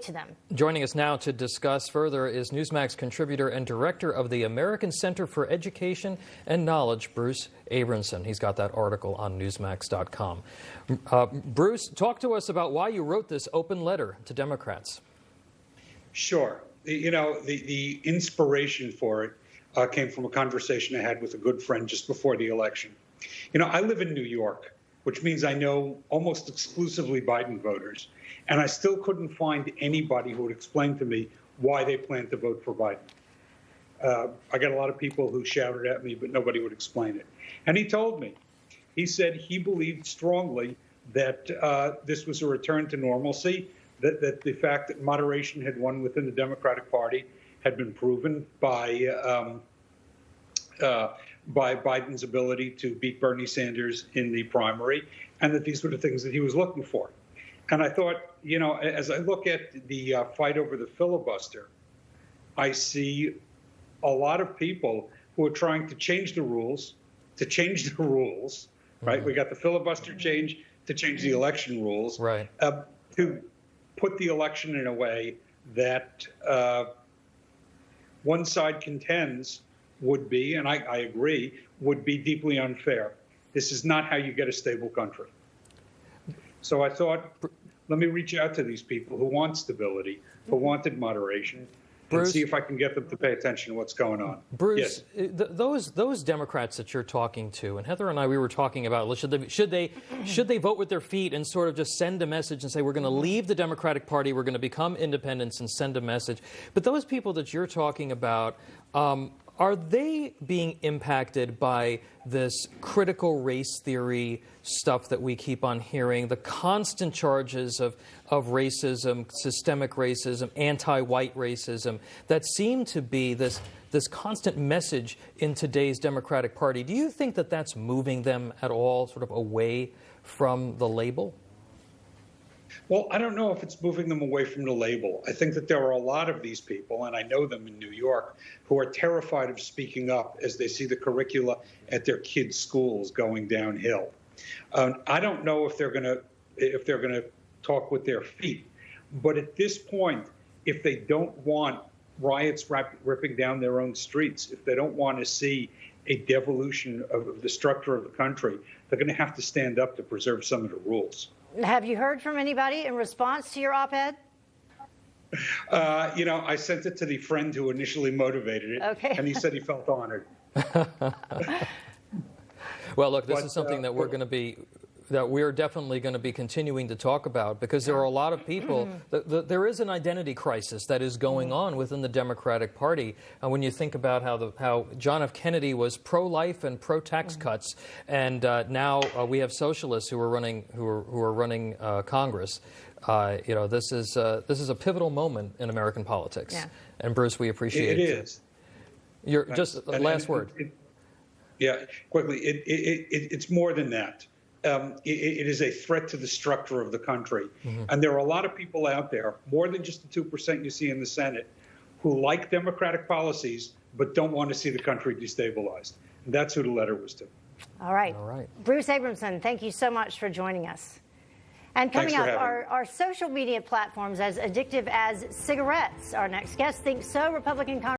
to them. Joining us now to discuss further is Newsmax contributor and director of the American Center for Education and Knowledge, Bruce Abramson. He's got that article on Newsmax.com. Bruce, talk to us about why you wrote this open letter to Democrats. Sure. You know, the inspiration for it came from a conversation I had with a good friend just before the election. You know, I live in New York, which means I know almost exclusively Biden voters. And I still couldn't find anybody who would explain to me why they plan to vote for Biden. I got a lot of people who shouted at me, but nobody would explain it. And he told me, he said he believed strongly that this was a return to normalcy, that the fact that moderation had won within the Democratic Party had been proven by Biden's ability to beat Bernie Sanders in the primary, and that these were the things that he was looking for. And I thought, you know, as I look at the fight over the filibuster, I see a lot of people who are trying to change the rules, right? Mm-hmm. We got the filibuster change to change the election rules, right? To put the election in a way that one side contends would be, and I agree, would be deeply unfair. This is not how you get a stable country. So I thought, let me reach out to these people who want stability, who wanted moderation, and see if I can get them to pay attention to what's going on. Bruce, yes. Those Democrats that you're talking to, and Heather and I, we were talking about, should they vote with their feet and sort of just send a message and say, we're going to leave the Democratic Party, we're going to become independents and send a message. But those people that you're talking about, are they being impacted by this critical race theory stuff that we keep on hearing, the constant charges of racism, systemic racism, anti-white racism that seem to be this constant message in today's Democratic Party? Do you think that that's moving them at all sort of away from the label? Well, I don't know if it's moving them away from the label. I think that there are a lot of these people, and I know them in New York, who are terrified of speaking up as they see the curricula at their kids' schools going downhill. I don't know if they're going to talk with their feet, but at this point, if they don't want riots ripping down their own streets, if they don't want to see a devolution of the structure of the country, they're going to have to stand up to preserve some of the rules. Have you heard from anybody in response to your op-ed? You know, I sent it to the friend who initially motivated it, okay. And he said he felt honored. Well, look, this is something that we're definitely going to be continuing to talk about, because there are a lot of people, there is an identity crisis that is going on within the Democratic Party. And when you think about how John F. Kennedy was pro-life and pro-tax cuts, and now we have socialists who are running Congress. You know, this is a pivotal moment in American politics. Yeah. And Bruce, we appreciate it. It is. Just last word. Yeah, quickly. It's more than that. It is a threat to the structure of the country. Mm-hmm. And there are a lot of people out there, more than just the 2% you see in the Senate, who like Democratic policies but don't want to see the country destabilized. And that's who the letter was to. All right. Bruce Abramson, thank you so much for joining us. And coming up, are social media platforms as addictive as cigarettes? Our next guest thinks so. Republican Congressman